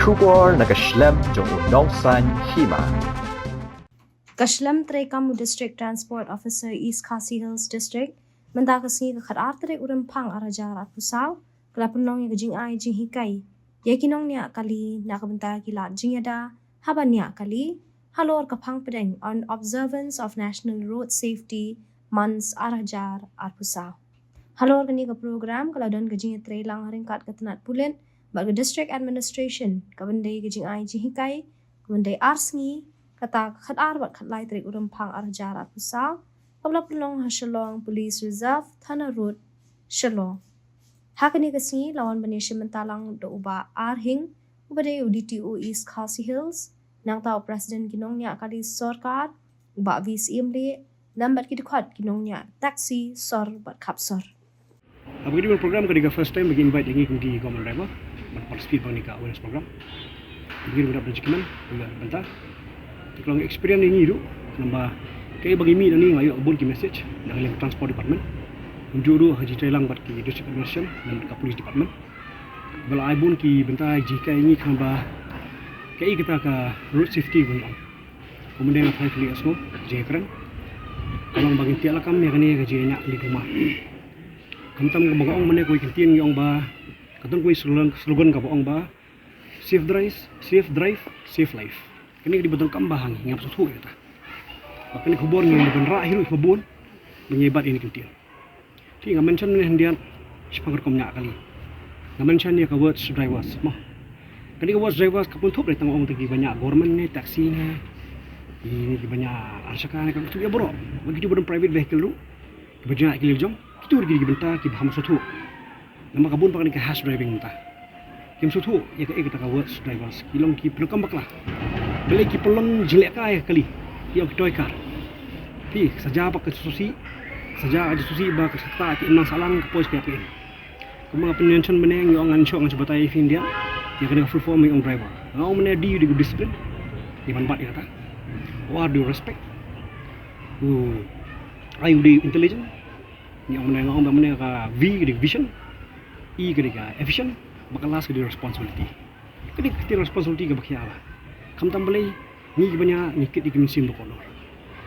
Shubor Nakashlem Jong Nongsan Hima. Kashlam Trekamu District Transport Officer East Khasi Hills District mendakasni ke khadar tere urampang arajar at pusaw kalapunong yang jing ay jing hikai yakinong niya kali nakabenta kilat jing yada haban niya kali halor kapang pedeng on observance of National Road Safety Months arajar at pusaw halor gani ka program kaladon ka jing tre lang haringkat katanat pulen baga district administration kabendai ka jing ay jing hikai kabendai arsngi kata khadar bat khatlai tere urampang arajar at pusaw Kabla pelong ha Shillong Police Reserve Thana Road Shillong. Hakani kasi lawan bani simentalang do uba arhing ubade UDTO East Khasi Hills nang tao President kinong niya kali sorkar uba VCM le lambat kidikhat kinong niya taxi sor bat kapsor. Abang ini program ketiga first time bagi invite lagi kunci government driver berpartisipasi bang nika awareness program. Begini mendapat dokumen juga bentar. Kalau experience ini itu nambah kaya bagi mi ni ngayo abun ki message dari transport department unjuru haji trailang bat ki district administration dan ka police department bala aibun ki bentai jika ini kan ba kaya kita ka road safety gun kemudian apa kali asmo je keren kalau bagi tiala kam ya kani ka je nya li rumah kamtam ka bagaong mane ko ikintin yung ba katong ko slogan ka baong ba safe drive safe life kini di betul kambahan ngap susu kita Makanya kubur ni bukan rak hirup kubur menyebat ini kintian. Ti nggak mention ni hendian sepagar komnya kali. Nggak mention dia ke words drivers mah. Kali ke words drivers kapun tuh dari tanggung tinggi banyak government ni taksi ni. Ini banyak arsakan kan tu ya bro. Begitu badan private vehicle lu. Banyak kili jom. Itu lagi bentar ki baham satu. Nama kabun pakai ke hash driving mentah. Kim satu ya kita ke words drivers. Kilong ki pelukam baklah. Beli ki pelong jelek kaya kali. Yang toykar. Pi saja apa kesusi saja ada susi ba keserta ki enang salang ke pois ke apin. Kuma penension meneng yo ngan syok ngan sebatai India yang kena full form yang driver. Ngau mene di disiplin. Di manfaat ya kata. What do you respect? Ayu di intelligent. Yang mene ngau mene ka V ke vision. E ke ka efficient. Bakal las ke responsibility. Kini kita responsibility ke bakia apa? Kam tambelai ni banyak nikit di mesin berkolor.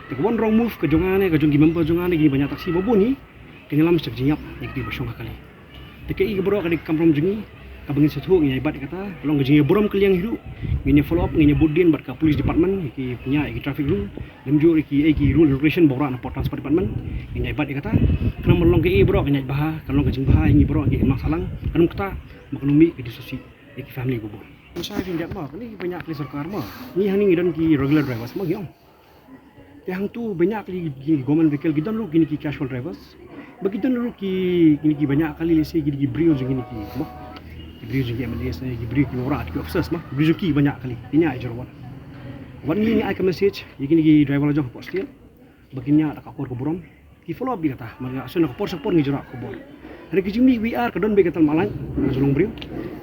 Tekwan wrong move ke jongane ke jongi member jongane gini banyak taksi bobo ni kenyalam sejak jiap yang di bersyong kali. Tekai ke bro kali kamprom jongi kabangin satu ngai bat kata long ke jongi borom kaliang hidu ngene follow up ngene budin bat ka police department ki punya ki traffic rule lemjur ki rule regulation bora na transport department ngai bat kata kena melong ke bro ngai bah kalau ke jing bah ngi bro ki masalang kan kita maklumi ke disusi ki family bobo. Saya tidak mah ni banyak kali sarkar mah ni hani ngidan ki regular drivers mah giong yang tu banyak kali government vehicle gidan lu gini ki casual drivers begitu lu ki gini ki banyak kali lesi gini ki brio gini ki mah brio ki Malaysia ki brio ki ora ki obses mah brio ki banyak kali ini aja wan ni ai ka message gini ki driver jong postil baginya ada kakor keburom ki follow up dia kata mari asun ka support ni jora kubur hari ki jimi we are kadon be katal malan sulung brio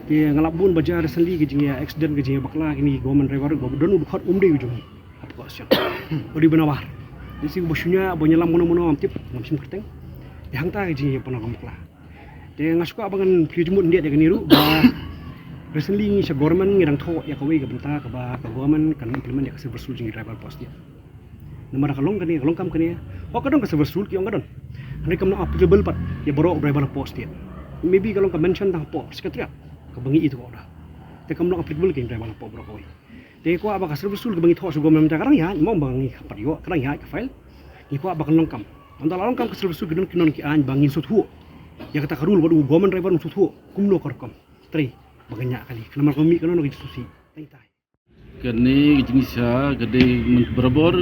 ki ngalabun bajar seli ki jinga accident ki jinga bakla gini government driver don udkhot umde ujung apa sih odi benawar isi bosunya bonyelam mono-mono amtip ngam kerteng yang ta ji pernah kamuklah de ngasuka abangan pijumut dia dengan niru ba recently ni sa government ngirang tho ya kawe ga benta ka ba ka government kan implement ya ka server sul driver post dia namara kalong kani kalong kam kani o kadon ka server sul ki ong kadon hari kam no applicable pat ya boro driver post dia maybe kalong ka mention tang post sekretariat ka bangi itu ko dah te kam no applicable ki driver post bro ko Jadi ko abang kasih besul kebangi thos government karang ya mau bangi kapariyo karang ya ka file ni ko abang longkam antara longkam kasih besul gedon kinon ki an bangin suthu ya kata karul wadu government driver suthu kumno korkom tri baganya kali kana mar komi kana no diskusi tai kene jenisnya gede berbor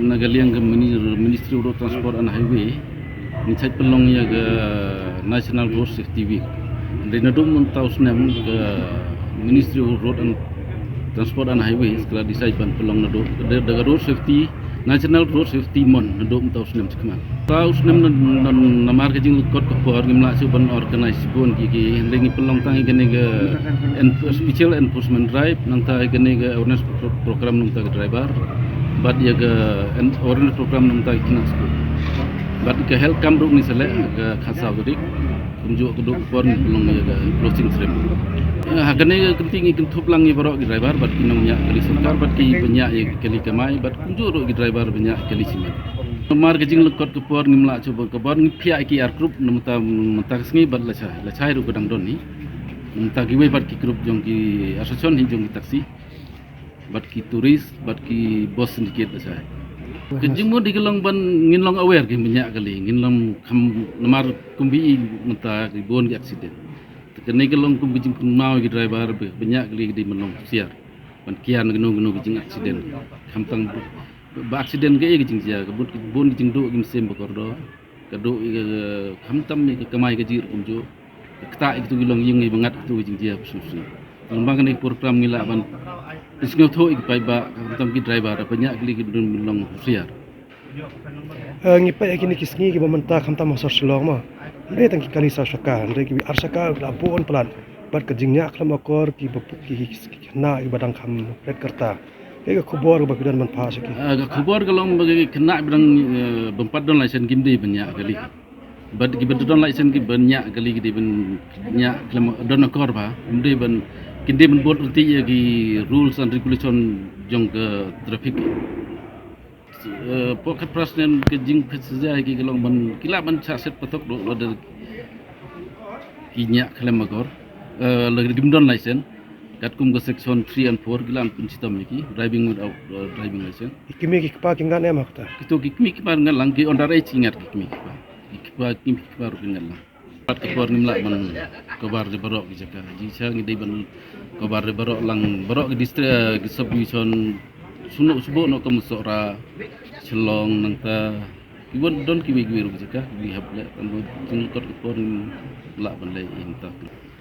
nagaliang ke Ministry of Road Transport and Highway ni chat pelong ya ke National Road Safety Week dari nadum tausnem ke Ministry of Road and Transport and Highway setelah disaiban pelong nado daga road safety National Road Safety Month nado tausnem sekeman tausnem namar ke jing kot ko ngimla suban organize pun ki lengi pelong tangi gene ke special enforcement drive nang ta gene ke awareness program nang ta driver bad ya ke awareness program nang ta kinas ko bad ke health cam ruk ni sele ke khasa gudik unjuk keduk pon pelong ya ke closing ceremony Hagane kenting ikan tuplang ibarok di driver bat kinongnya kali sarkar bat ki banyak ya kali kamai bat kunjur di driver banyak kali simen. Mar kejing lekot kepor ngimla coba kepor ngipia ki ar group namta mentak sengi bat lacai ru gedang don ni. Namta ki we bat ki group jong ki asosiasi jong ki taksi. Bat ki turis bat ki bos sedikit lacai. Kejing mo digelong ban nginlong aware ki banyak kali nginlong kam namar kumbi mentak ki bon ki accident. Kena gelong kum bijing mau ki driver banyak kali di menong siar. Ban kian genu bijing accident. Kamtang ba accident ke bijing sia kebut bon bijing do kim sem bakordo. Kado kamtam ni kamai ke jir kumjo. Kta itu gelong yung bangat itu bijing sia susu. Lembang ni program ngila ban isngo tho ik pai ba kamtam ki driver banyak kali ki menong siar. Ngipai kini kisngi ki mementak kamtam masuk selong mah. Dia tangki kali sasaka, dia ki arsaka labon pelan. Bat kejingnya kelam akor ki bapuk ki na ibadang kam red kerta. Dia kubor ke bagian manfaat seki. Kubor kalau bagi kena bidang bempat don license gimdi banyak kali. Bat ki bedon license ki banyak kali ki banyak kelam don akor ba. Gimdi ban kindi ban buat reti ki rules and regulation jong ke traffic. Pokat presiden kejing saja ki kalau ban kila ban saset patok do ada kinya klem agor lagi dimdon license kat kum ke section 3 and 4 kila pun sistem ki driving without driving license Ikimi ki pa kingan em akta. itu ki par ngal lang ki underage ingat ki ki par ngal lang pat ki por nimla ban kabar de barok ki jaka ji sa ngi dei ban kabar de barok lang barok ki district ki subdivision sunuk subuh no kemusora celong nangta ibon don ki wiru jaka bi hable ambo jingkot por la ban lay inta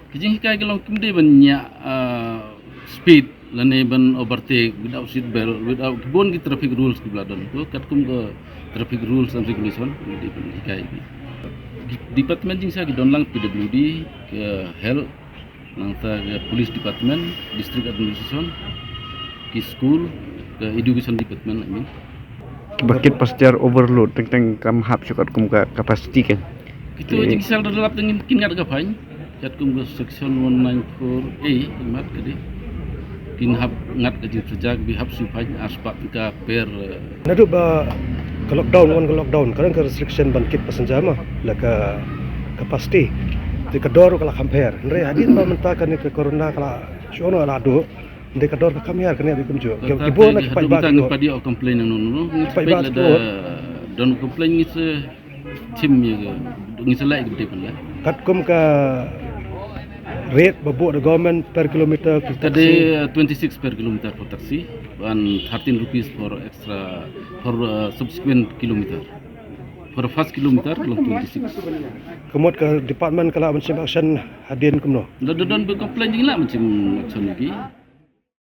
kijing kai gelong kimde banyak speed lane ban overtake without seat belt without bon ki traffic rules ki bladon to kat kum ke traffic rules and regulation di ban kai department jing sa ki don lang PWD ke health nangta ke police department district administration ki school ke education department I mean Bakit pasjar overload tentang kam hap sukat kum ka capacity kan. Itu jing sal dalam dengan kingat gapain kat kum section 194A mat kadi kin hap ngat ke sejak bi hap supai aspak ka per Nadu ba ke lockdown kadang ke restriction bangkit passenger mah la ke capacity. Di kedor kala compare. Ndre hadin ba mentakan ni ke corona kala siono ala do. Ndre kedor ka kamyar kene bi kumjo. Ibu nak pai ba ko padi o complain nang pai ba don complain ni se tim ni se lai gede pun la kat kum ka rate babu the government per kilometer kade 26 per kilometer for taxi and 13 rupees for extra for subsequent kilometer for first kilometer long 26 kemot ke department kala macam action hadin kumno don complain jing la macam action lagi